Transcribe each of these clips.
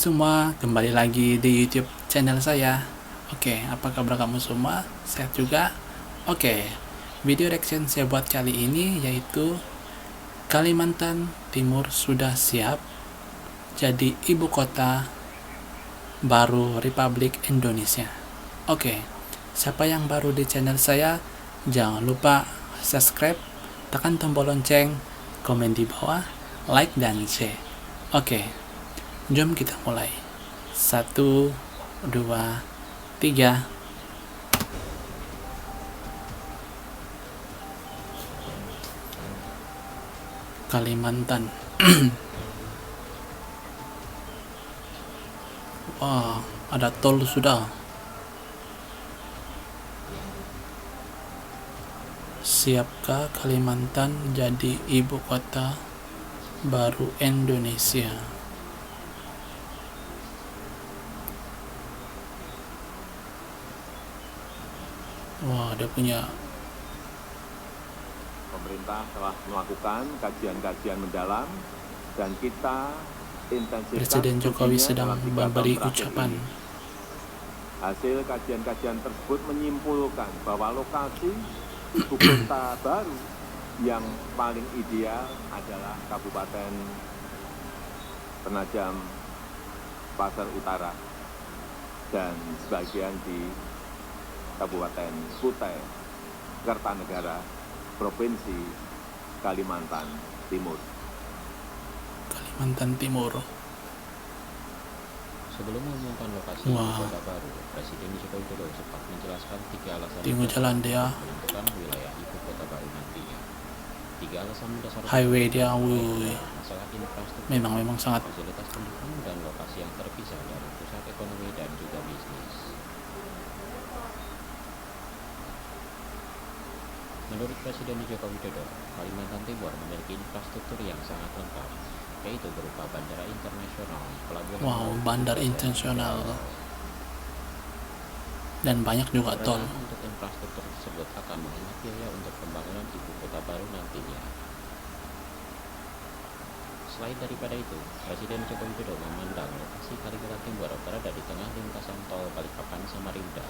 semua, kembali lagi di YouTube channel saya. Oke, apa kabar kamu semua? Sehat juga? Oke, video reaction saya buat kali ini yaitu Kalimantan Timur sudah siap jadi ibu kota baru Republik Indonesia. Oke, siapa yang baru di channel saya, jangan lupa subscribe, tekan tombol lonceng, komen di bawah, like dan share. Oke, jom kita mulai. 1, 2, 3. Kalimantan. Wah, ada tol sudah. Siapkah Kalimantan jadi ibu kota baru Indonesia? Wah, dia punya. Pemerintah telah melakukan kajian-kajian mendalam dan kita intensifkan Presiden Jokowi sedang dalam 3 memberi tahun terakhir ucapan. ini. Hasil kajian-kajian tersebut menyimpulkan bahwa lokasi ibu kota baru yang paling ideal adalah Kabupaten Penajam Pasar Utara dan sebagian di Kabupaten Kutai Kartanegara, Provinsi Kalimantan Timur. Kalimantan Timur. Sebelum mengumumkan lokasi ibu kota baru, Presiden Joko Widodo sempat menjelaskan 3 alasan Tengok jalan dia, menentukan wilayah ibu kota baru nantinya. 3 alasan mendasar highway dia, wuih, masalah infrastruktur, memang sangat fasilitas pendukung, dan lokasi yang terpisah dari pusat ekonomi dan juga bisnis. Menurut Presiden Joko Widodo, Kalimantan Timur memiliki infrastruktur yang sangat lengkap, yaitu berupa bandara internasional, pelabuhan bandar internasional, dan banyak juga tol. Untuk infrastruktur tersebut akan menghemat biaya untuk pembangunan ibu kota baru nantinya. Selain daripada itu, Presiden Joko Widodo memandang lokasi Kalimantan Timur berada di tengah lintasan tol Balikpapan Samarinda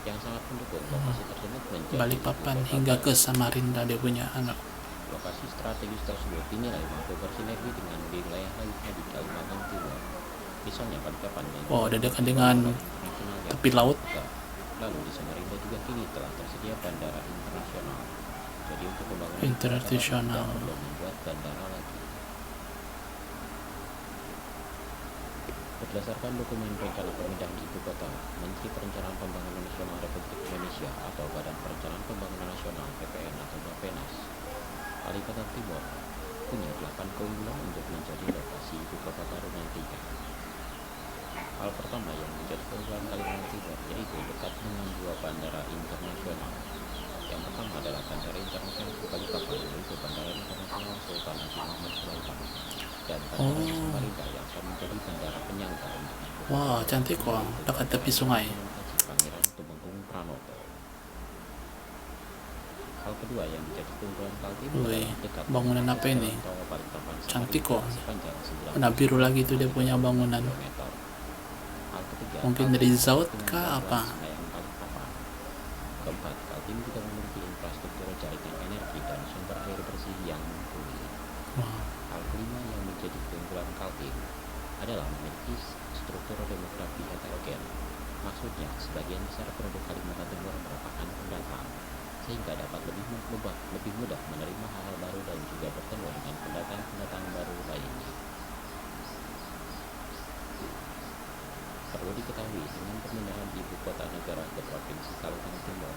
yang sangat mendukung. Lokasi tersebut menjadi Balikpapan hingga ke Samarinda dia punya anak. Lokasi strategis tersebut dinilai mampu bersinergi dengan wilayah lainnya di Kalimantan Timur. Misalnya Balikpapan yang udah dekat dengan tepi laut. Lalu di Samarinda juga kini telah tersedia bandara internasional. Jadi untuk pembangunan internasional perlu membuat bandara lagi. Berdasarkan dokumen rencana pemindahan ibu kota, Menteri Perencanaan Pembangunan Nasional Republik Indonesia atau Badan Perencanaan Pembangunan Nasional (BPN) atau Bappenas, Kalimantan Timur punya 8 keunggulan untuk menjadi lokasi ibu kota baru nantinya. Hal pertama yang menjadi keunggulan Kalimantan Timur yaitu dekat dengan 2 bandara internasional. Yang pertama adalah Bandara Internasional Balikpapan, yaitu Bandara Internasional Sultan Haji Muhammad Sulaiman, dan Bandara Samarinda yang akan menjadi bandara penyangga untuk ibu kota. Wah, cantik kok, dekat tepi sungai. Pangeran Tumenggung Pranoto. Hal kedua yang menjadi keunggulan Kaltim adalah dekat bangunan apa ini? Cantik kok. sepanjang 9 Warna biru lagi tuh dia punya bangunan. km. Hal ketiga, Mungkin dari Zaut kah apa? Keempat, Kaltim juga memiliki infrastruktur jaringan energi dan sumber air bersih yang mumpuni. Hal kelima yang menjadi keunggulan Kaltim adalah memiliki struktur demografi heterogen. Maksudnya, sebagian besar penduduk Kalimantan Timur merupakan pendatang, sehingga dapat lebih mudah menerima hal-hal baru dan juga bertemu dengan pendatang-pendatang baru lainnya. Perlu diketahui, dengan pemindahan ibu kota negara ke Provinsi Kalimantan Timur,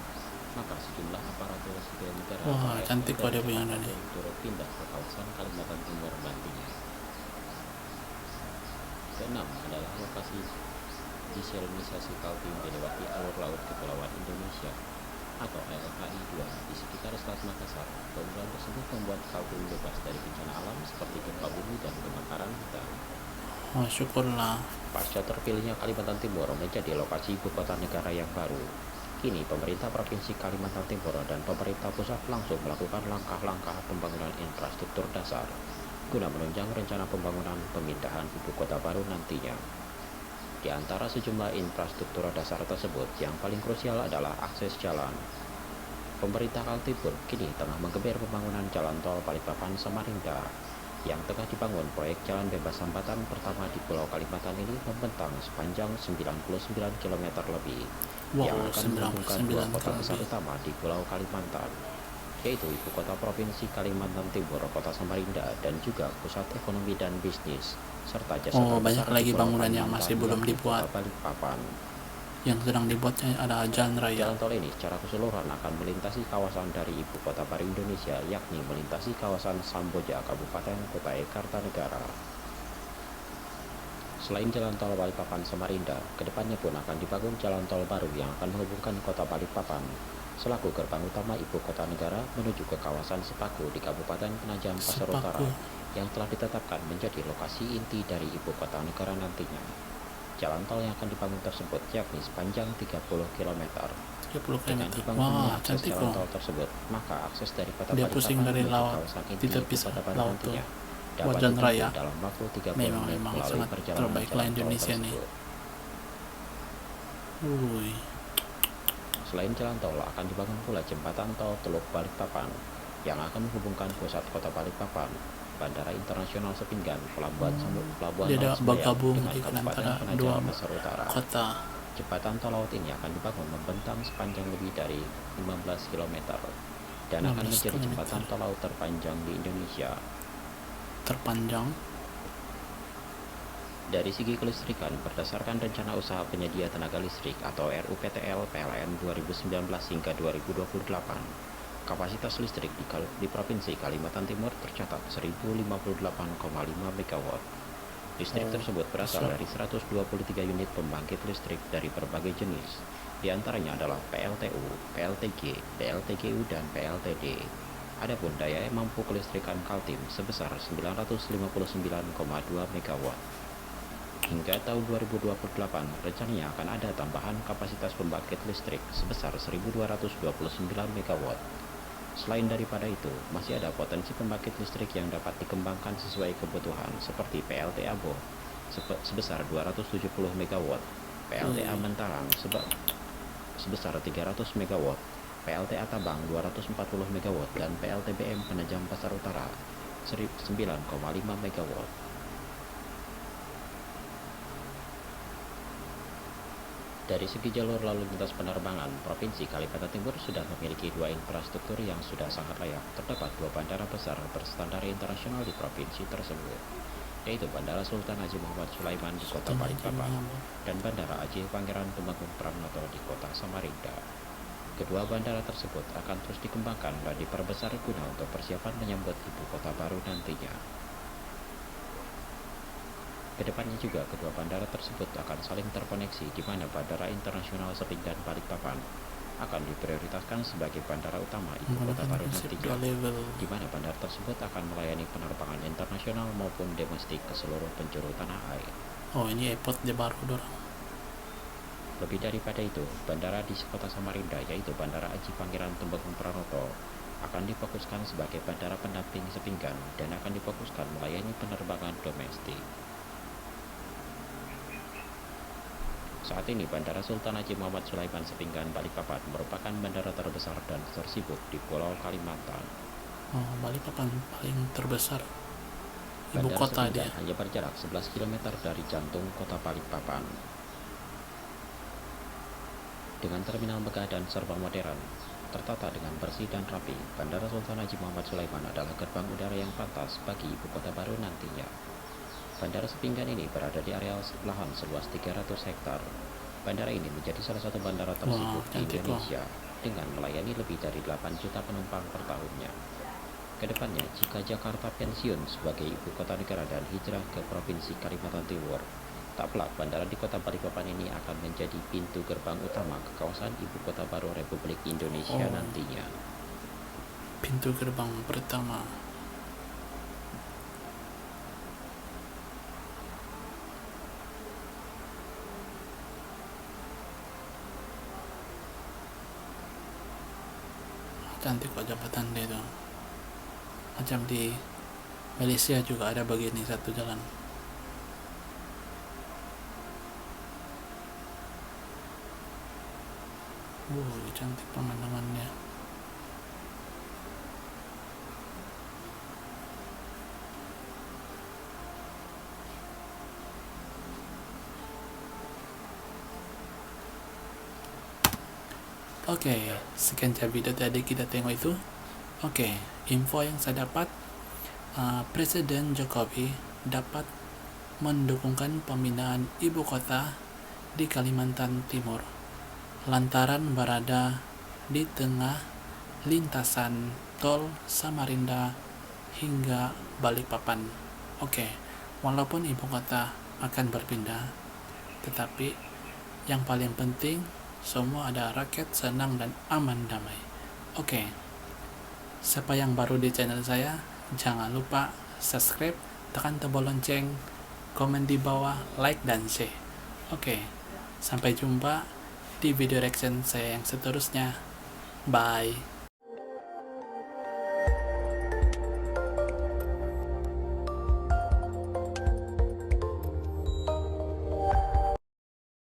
maka sejumlah aparatur sipil negara cantik kok dia punya ini. turut pindah ke kawasan Kalimantan Timur nantinya. Keenam adalah lokasi desalinasi Kaltim dilewati alur laut Kepulauan Indonesia atau LKI 2 di sekitar Selat Makassar. Keunggulan tersebut membuat Kaltim bebas dari bencana alam seperti gempa bumi dan kebakaran hutan. Syukurlah. Pasca terpilihnya Kalimantan Timur menjadi lokasi ibu kota negara yang baru, kini pemerintah Provinsi Kalimantan Timur dan pemerintah pusat langsung melakukan langkah-langkah pembangunan infrastruktur dasar guna menunjang rencana pembangunan pemindahan ibu kota baru nantinya. Di antara sejumlah infrastruktur dasar tersebut, yang paling krusial adalah akses jalan. Pemerintah Kaltibur kini tengah menggeber pembangunan jalan tol Balikpapan Samarinda. Yang tengah dibangun, proyek jalan bebas hambatan pertama di Pulau Kalimantan ini membentang sepanjang 99 km lebih, yang Wow, akan menghubungkan dua 99 kota kali. besar utama di Pulau Kalimantan, yaitu ibu kota provinsi Kalimantan Timur, kota Samarinda, dan juga pusat ekonomi dan bisnis, serta jasa Oh, banyak terbesar di lagi Pulau bangunan yang Kalimantan, masih belum yakni dibuat. kota Balikpapan. Yang sedang dibuatnya ada jalan raya. Jalan tol ini secara keseluruhan akan melintasi kawasan dari ibu kota baru Indonesia, yakni melintasi kawasan Samboja, Kabupaten Kutai Kartanegara. Selain jalan tol Balikpapan Samarinda, kedepannya pun akan dibangun jalan tol baru yang akan menghubungkan kota Balikpapan selaku gerbang utama ibu kota negara menuju ke kawasan Sepaku di Kabupaten Penajam Pasar Sepaku. Utara, yang telah ditetapkan menjadi lokasi inti dari ibu kota negara nantinya. Jalan tol yang akan dibangun tersebut yakni sepanjang 30 km. 30 km. Dengan dibangunnya Wah, akses cantik jalan kok. tol tersebut, maka akses dari kota Dia Balikpapan pusing dari menuju laut, kawasan di inti tepi ibu kota baru laut tuh. nantinya Buat dapat jalan ditempuh raya. dalam waktu 30 Memang menit melalui sangat perjalanan terbaiklah jalan tol Indonesia nih. tersebut. Wuih. Selain jalan tol, akan dibangun pula jembatan tol Teluk Balikpapan yang akan menghubungkan pusat kota Balikpapan, Bandara Internasional Sepinggan, Pelabuhan Dia Laut ada Semayang bergabung dengan di Kabupaten antara Penajam dua Pasar Utara. kota. Jembatan tol laut ini akan dibangun membentang sepanjang lebih dari 15 km dan akan 15 menjadi km. jembatan tol laut terpanjang di Indonesia. Terpanjang. Dari segi kelistrikan, berdasarkan Rencana Usaha Penyedia Tenaga Listrik atau RUPTL PLN 2019 hingga 2028, kapasitas listrik di Provinsi Kalimantan Timur tercatat 1058,5 MW. Listrik tersebut berasal dari 123 unit pembangkit listrik dari berbagai jenis. Di antaranya adalah PLTU, PLTG, PLTGU, dan PLTD. Adapun daya mampu kelistrikan Kaltim sebesar 959,2 MW. Hingga tahun 2028, rencananya akan ada tambahan kapasitas pembangkit listrik sebesar 1229 MW. Selain daripada itu, masih ada potensi pembangkit listrik yang dapat dikembangkan sesuai kebutuhan seperti PLTA Bo sebesar 270 MW, PLTA Mentarang sebesar 300 MW, PLTA Tabang 240 MW, dan PLTBM Penajam Pasar Utara 9,5 MW. Dari segi jalur lalu lintas penerbangan, Provinsi Kalimantan Timur sudah memiliki dua infrastruktur yang sudah sangat layak. Terdapat dua bandara besar berstandar internasional di provinsi tersebut, yaitu Bandara Sultan Haji Muhammad Sulaiman di kota Balikpapan dan Bandara Haji Pangeran Tumenggung Pramono di kota Samarinda. Kedua bandara tersebut akan terus dikembangkan dan diperbesar guna untuk persiapan menyambut ibu kota baru nantinya. Kedepannya juga kedua bandara tersebut akan saling terkoneksi, di mana Bandara Internasional Sepinggan Balikpapan akan diprioritaskan sebagai bandara utama ibu kota baru nantinya, di mana bandara tersebut akan melayani penerbangan internasional maupun domestik ke seluruh penjuru tanah air. Oh, ini airport dia baru dorang. Lebih daripada itu, bandara di kota Samarinda, yaitu Bandara Haji Pangeran Tumenggung Pramono, akan difokuskan sebagai bandara pendamping Sepinggan dan akan difokuskan melayani penerbangan domestik. Saat ini, Bandara Sultan Haji Muhammad Sulaiman Sepinggan Balikpapan merupakan bandara terbesar dan tersibuk di Pulau Kalimantan. Oh, Balikpapan paling terbesar. Ibu Bandara kota Sepinggan dia. hanya berjarak 11 km dari jantung kota Balikpapan. Dengan terminal megah dan serba modern, tertata dengan bersih dan rapi, Bandara Sultan Haji Muhammad Sulaiman adalah gerbang udara yang pantas bagi ibu kota baru nantinya. Bandara Sepinggan ini berada di area lahan seluas 300 hektar. Bandara ini menjadi salah satu bandara tersibuk di Indonesia dengan melayani lebih dari 8 juta penumpang per tahunnya. Kedepannya, jika Jakarta pensiun sebagai ibu kota negara dan hijrah ke Provinsi Kalimantan Timur, tak pelak bandara di kota Balikpapan ini akan menjadi pintu gerbang utama ke kawasan ibu kota baru Republik Indonesia nantinya. Pintu gerbang pertama. Cantik kok jembatan dia itu. Macam di Malaysia juga ada begini satu jalan. Cantik pemandangannya. Oke, sekian video tadi kita tengok itu. Oke, info yang saya dapat, Presiden Jokowi dapat mendukungkan pemindahan ibu kota di Kalimantan Timur lantaran berada di tengah lintasan tol Samarinda hingga Balikpapan. Oke, walaupun ibu kota akan berpindah, tetapi yang paling penting semua ada rakyat senang dan aman damai. Oke, siapa yang baru di channel saya, jangan lupa subscribe, tekan tombol lonceng, komen di bawah, like dan share. Oke, sampai jumpa di video reaction saya yang seterusnya. Bye.